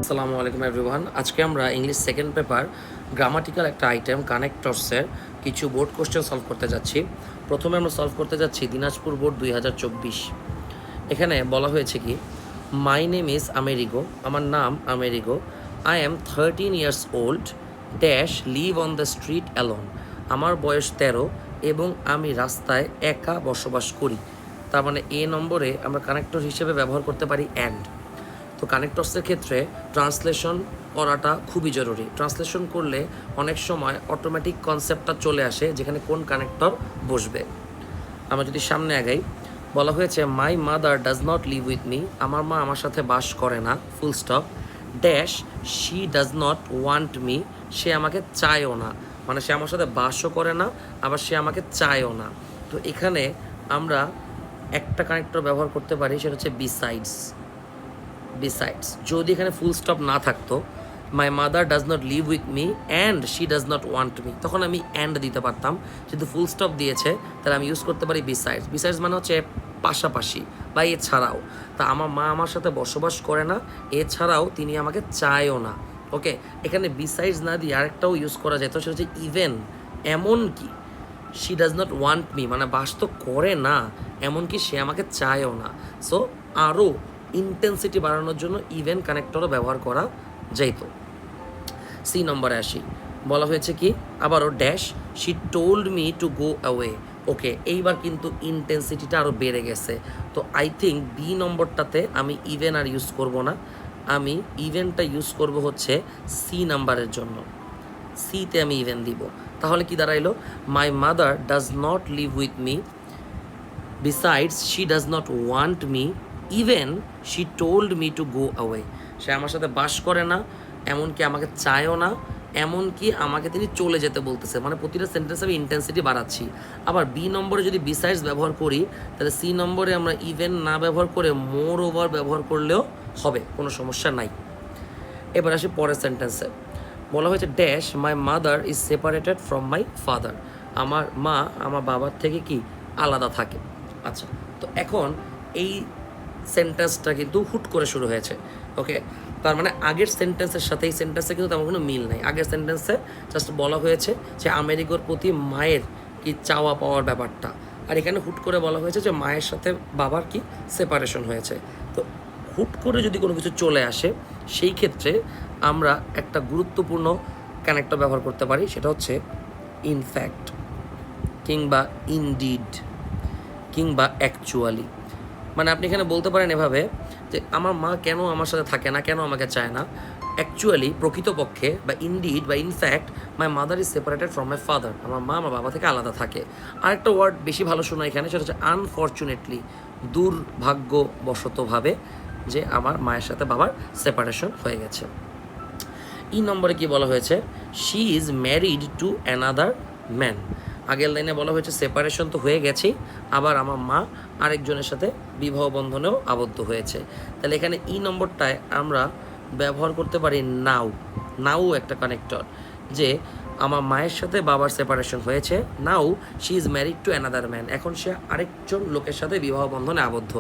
আসসালামু আলাইকুম এভরিওয়ান। আজকে আমরা ইংলিশ সেকেন্ড পেপার গ্রামাটিক্যাল একটা আইটেম কানেক্টরসের কিছু বোর্ড কোশ্চেন সলভ করতে যাচ্ছি। প্রথমে আমরা সলভ করতে যাচ্ছি দিনাজপুর বোর্ড 2024। এখানে বলা হয়েছে কি, মাই নেম ইজ আমেরিগো, আমার নাম Amerigo. I am 13 years old dash live on the street alone, আমার বয়স 13 এবং আমি রাস্তায় একা বসবাস করি। তার মানে এ নম্বরে আমরা কানেক্টর হিসেবে ব্যবহার করতে পারি অ্যান্ড। তো কানেক্টরসের ক্ষেত্রে ট্রান্সলেশন করাটা খুবই জরুরি। ট্রান্সলেশন করলে অনেক সময় অটোমেটিক কনসেপ্টটা চলে আসে যেখানে কোন কানেক্টর বসবে। আমরা যদি সামনে আগাই, বলা হয়েছে my mother does not live with me, আমার মা আমার সাথে বাস করে না, full stop. Dash she does not want me, সে আমাকে চায়ও না, মানে সে আমার সাথে বাসও করে না আবার সে আমাকে চায়ও না। তো এখানে আমরা একটা কানেক্টর ব্যবহার করতে পারি, সেটা হচ্ছে বিসাইডস। বিসাইডস যদি এখানে ফুল স্টপ না থাকতো, মাই mother does not live with me and she does not want me, তখন আমি অ্যান্ড দিতে পারতাম। যেহেতু ফুল স্টপ দিয়েছে তাহলে আমি ইউজ করতে পারি বিসাইডস। বিসাইডস মানে হচ্ছে পাশাপাশি বা এছাড়াও। তা আমার মা আমার সাথে বসবাস করে না, এছাড়াও তিনি আমাকে চায়ও না। ওকে, এখানে বিসাইডস না দিয়ে আরেকটাও ইউজ করা যেত, সেটা হচ্ছে ইভেন, এমন কি। She does not want me মানে বাস তো করে না, এমনকি সে আমাকে চায়ও না। সো আরও ইন্টেন্সিটি বাড়ানোর জন্য ইভেন কানেক্টরও ব্যবহার করা যেত। সি নম্বরে আসি, বলা হয়েছে কি আবারও dash she told me to go away. Okay, এইবার কিন্তু ইন্টেন্সিটিটা আরও বেড়ে গেছে। তো আই থিঙ্ক বি নম্বরটাতে আমি ইভেন আর ইউজ করব না, আমি ইভেনটা ইউজ করব হচ্ছে সি নাম্বারের জন্য। সিতে আমি ইভেন দিব। তাহলে কি দাঁড়াইলো, my mother does not live with me, besides she does not want me, even she told me to go away, সে আমার সাথে বাস করে না, এমনকি আমাকে চায়ও না, এমনকি আমাকে তিনি চলে যেতে বলতেছে। মানে প্রতিটা সেন্টেন্সে আমি ইন্টেন্সিটি বাড়াচ্ছি। আবার বি নম্বরে যদি বিসাইডস ব্যবহার করি, তাহলে সি নম্বরে আমরা ইভেন না ব্যবহার করে মোর ওভার ব্যবহার করলেও হবে, কোনো সমস্যা নাই। এবার আসি পরের সেন্টেন্সে, বলা হয়েছে dash my mother is separated from my father, আমার মা আমার বাবার থেকে কি আলাদা থাকে। আচ্ছা, তো এখন এই সেন্টেন্সটা কিন্তু হুট করে শুরু হয়েছে। ওকে, তার মানে আগের সেন্টেন্সের সাথে এই সেন্টেন্সে কিন্তু তেমন কোনো মিল নাই। আগের সেন্টেন্সে জাস্ট বলা হয়েছে যে আমেরিকার প্রতি মায়ের কি চাওয়া পাওয়ার ব্যাপারটা, আর এখানে হুট করে বলা হয়েছে যে মায়ের সাথে বাবার কি সেপারেশন হয়েছে। তো হুট করে যদি কোনো কিছু চলে আসে, সেই ক্ষেত্রে আমরা একটা গুরুত্বপূর্ণ কানেক্টর ব্যবহার করতে পারি, সেটা হচ্ছে ইনফ্যাক্ট কিংবা ইনডিড কিংবা অ্যাকচুয়ালি। মানে আপনি এখানে বলতে পারেন এভাবে যে আমার মা কেন আমার সাথে থাকে না, কেন আমাকে চায় না। অ্যাকচুয়ালি প্রকৃতপক্ষে বা ইনডিড বা in fact my mother is separated from my father, আমার মা আমার বাবা থেকে আলাদা থাকে। আরেকটা ওয়ার্ড বেশি ভালো শোনা এখানে, সেটা হচ্ছে আনফর্চুনেটলি, দুর্ভাগ্যবশতভাবে যে আমার মায়ের সাথে বাবার সেপারেশন হয়ে গেছে। ই নম্বরে কি বলা হয়েছে, she is married to another man. আগের লাইনে বলা হয়েছে সেপারেশন তো হয়ে গেছেই, আবার আমার মা আরেকজনের সাথে বিবাহ বন্ধনেও আবদ্ধ হয়েছে। তাহলে এখানে ই নম্বরটায় আমরা ব্যবহার করতে পারি নাও। নাও একটা কানেক্টর, যে আমার মায়ের সাথে বাবার সেপারেশন হয়েছে, নাও she is married to another man, এখন সে আরেকজন লোকের সাথে বিবাহ বন্ধনে আবদ্ধ।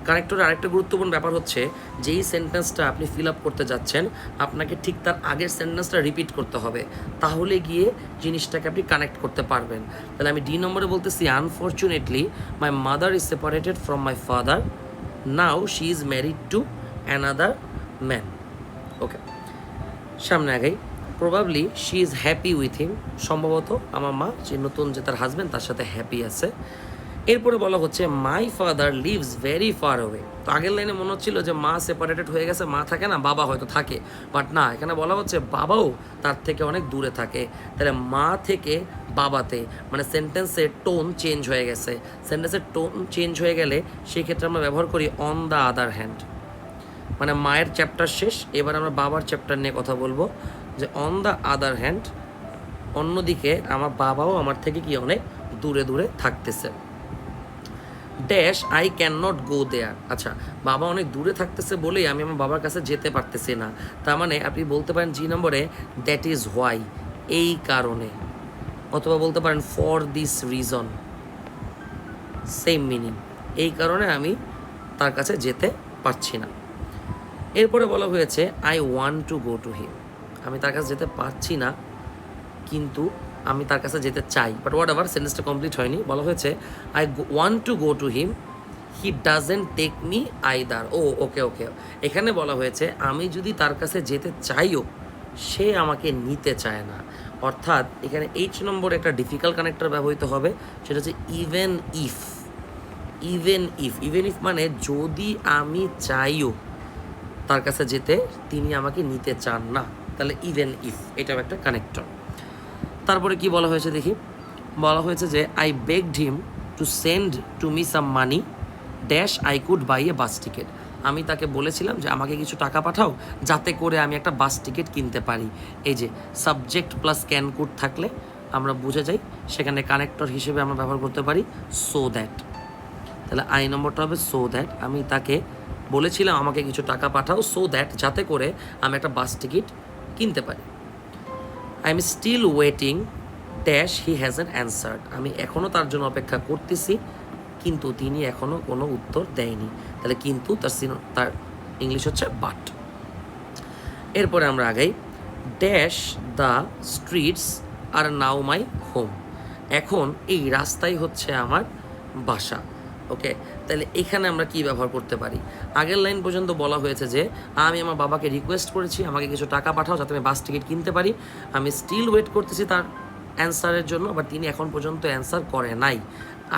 কানেক্টরের আরেকটা গুরুত্বপূর্ণ ব্যাপার হচ্ছে, যেই সেন্টেন্সটা আপনি ফিল আপ করতে যাচ্ছেন আপনাকে ঠিক তার আগের সেন্টেন্সটা রিপিট করতে হবে, তাহলে গিয়ে জিনিসটাকে আপনি কানেক্ট করতে পারবেন। তাহলে আমি ডি নম্বরে বলতেছি unfortunately my mother is separated from my father, now she is married to another man. Okay, সামনে আগেই, probably she is happy with him, সম্ভবত আমার মা যে নতুন যে তার হাজব্যান্ড তার সাথে হ্যাপি আছে। এরপরে বলা হচ্ছে my father leaves very far away. তো আগের লাইনে মনে হচ্ছিল যে মা সেপারেটেড হয়ে গেছে, মা থাকে না, বাবা হয়তো থাকে, বাট না, এখানে বলা হচ্ছে বাবাও তার থেকে অনেক দূরে থাকে। তাহলে মা থেকে বাবাতে, মানে সেন্টেন্সের টোন চেঞ্জ হয়ে গেছে। সেন্টেন্সের টোন চেঞ্জ হয়ে গেলে সেই ক্ষেত্রে আমরা ব্যবহার করি অন দ্য আদার হ্যান্ড। মানে মায়ের চ্যাপ্টার শেষ, এবার আমরা বাবার চ্যাপ্টার নিয়ে কথা বলবো, যে অন দ্য আদার হ্যান্ড, অন্যদিকে আমার বাবাও আমার থেকে কি অনেক দূরে দূরে থাকতেছে। Dash I can not go there. আচ্ছা, বাবা অনেক দূরে থাকতেছে বলেই আমি আমার বাবার কাছে যেতে পারতেছি না। তার মানে আপনি বলতে পারেন জি নম্বরে দ্যাট ইজ হোয়াই, এই কারণে, অথবা বলতে পারেন for this reason, same meaning, এই কারণে আমি তার কাছে যেতে পারছি না। এরপরে বলা হয়েছে I want to go to হিম, আমি তার কাছে যেতে পারছি না কিন্তু আমি তার কাছে যেতে চাই, বাট হোয়াট এভার, সেন্টেন্সটা কমপ্লিট হয়নি। বলা হয়েছে I want to go to him, he doesn't take me either. Oh okay okay, এখানে বলা হয়েছে আমি যদি তার কাছে যেতে চাইও সে আমাকে নিতে চায় না, অর্থাৎ এখানে এইচ নম্বর একটা ডিফিকাল্ট কানেক্টর ব্যবহৃত হবে, সেটা হচ্ছে ইভেন ইফ। ইভেন ইফ মানে যদি আমি চাইও তার কাছে যেতে, তিনি আমাকে নিতে চান না, তাহলে ইভেন ইফ এটাও একটা কানেক্টর। তারপরে কি বলা হয়েছে দেখি, বলা হয়েছে যে I begged him to send to me some money dash I could buy A bus ticket, আমি তাকে বলেছিলাম যে আমাকে কিছু টাকা পাঠাও যাতে করে আমি একটা বাস টিকিট কিনতে পারি। এই যে সাবজেক্ট প্লাস ক্যান কুড থাকলে আমরা বুঝে যাই, সেখানে কানেক্টর হিসেবে আমরা ব্যবহার করতে পারি সো দ্যাট। তাহলে আই নম্বরটা হবে সো দ্যাট, আমি তাকে বলেছিলাম আমাকে কিছু টাকা পাঠাও সো দ্যাট, যাতে করে আমি একটা বাস টিকিট কিনতে পারি। I am still waiting dash he hasn't answered, আমি এখনও তার জন্য অপেক্ষা করতেছি কিন্তু তিনি এখনও কোনো উত্তর দেয়নি। তাহলে কিন্তু তার ইংলিশ হচ্ছে বাট। এরপরে আমরা আগাই, dash the streets are now my home, এখন এই রাস্তাই হচ্ছে আমার বাসা। ওকে, তাহলে এখানে আমরা কি ব্যবহার করতে পারি, আগের লাইন পর্যন্ত বলা হয়েছে যে আমি আমার বাবাকে রিকোয়েস্ট করেছি আমাকে কিছু টাকা পাঠাও যাতে আমি বাস টিকিট কিনতে পারি, আমি স্টিল ওয়েট করতেছি তার অ্যান্সারের জন্য, বাট তিনি এখন পর্যন্ত অ্যান্সার করে নাই,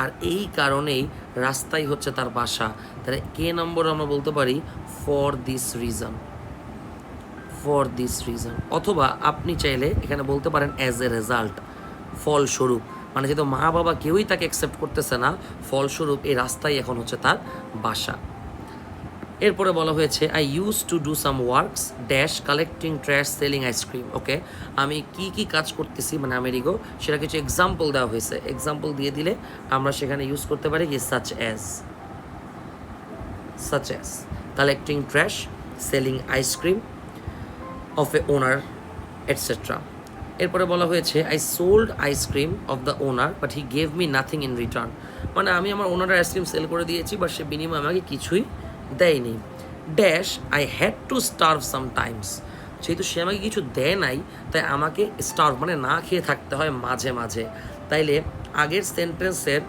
আর এই কারণেই রাস্তাই হচ্ছে তার বাসা। তাহলে কে নম্বর আমরা বলতে পারি ফর দিস রিজন, অথবা আপনি চাইলে এখানে বলতে পারেন অ্যাজ এ রেজাল্ট, ফলস্বরূপ, মানে যেহেতু মা বাবা কেউই তাকে অ্যাকসেপ্ট করতেছে না, ফলস্বরূপ এই রাস্তাই এখন হচ্ছে তার বাসা। এরপরে বলা হয়েছে I use to do some works dash collecting trash selling ice cream. Okay, আমি কি কাজ করতেছি মানে আমেরিগো, সেটা কিছু এক্সাম্পল দেওয়া হয়েছে, এক্সাম্পল দিয়ে দিলে আমরা সেখানে ইউজ করতে পারি কি such as collecting trash selling ice cream of A owner etcetera. এরপরে বলা হয়েছে I sold ice cream of the owner but he gave me nothing in return, মানে আমি আমার ওনারের আইসক্রিম সেল করে দিয়েছি বাট সে বিনিময়ে আমাকে কিছুই দেয়নি। Dash I had to starve sometimes, যেহেতু সে আমাকে কিছু দেয় নাই তাই আমাকে স্টার্ভ মানে না খেয়ে থাকতে হয় মাঝে মাঝে। তাইলে আগের সেন্টেন্সের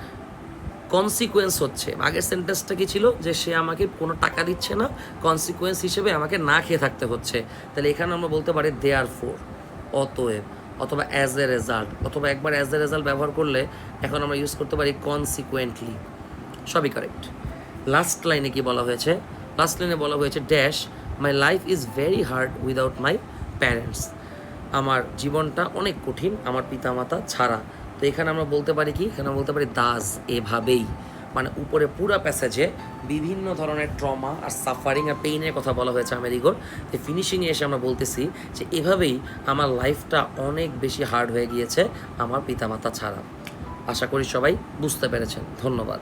কনসিকুয়েন্স হচ্ছে, আগের সেন্টেন্সটা কি ছিল যে সে আমাকে কোনো টাকা দিচ্ছে না, কনসিকুয়েন্স হিসেবে আমাকে না খেয়ে থাকতে হচ্ছে, তাহলে এখানে আমরা বলতে পারি দেয়ার ফোর, অতএব, অথবা অ্যাজ এ রেজাল্ট, অথবা একবার অ্যাজ এ রেজাল্ট ব্যবহার করলে এখন আমরা ইউজ করতে পারি কনসিকুয়েন্টলি, সবই কারেক্ট। লাস্ট লাইনে কি বলা হয়েছে, লাস্ট লাইনে বলা হয়েছে dash my life is very hard without my parents, আমার জীবনটা অনেক কঠিন আমার পিতামাতা ছাড়া। তো এখানে আমরা বলতে পারি কি, এখানে বলতে পারি দাস, এভাবেই, মানে উপরে পুরা প্যাসেজে বিভিন্ন ধরনের ট্রমা আর সাফারিং আর পেইনের কথা বলা হয়েছে আমেরিগোর, তো ফিনিশিংয়ে এসে আমরা বলতেছি যে এভাবেই আমার লাইফটা অনেক বেশি হার্ড হয়ে গিয়েছে আমার পিতামাতা ছাড়া। আশা করি সবাই বুঝতে পেরেছেন, ধন্যবাদ।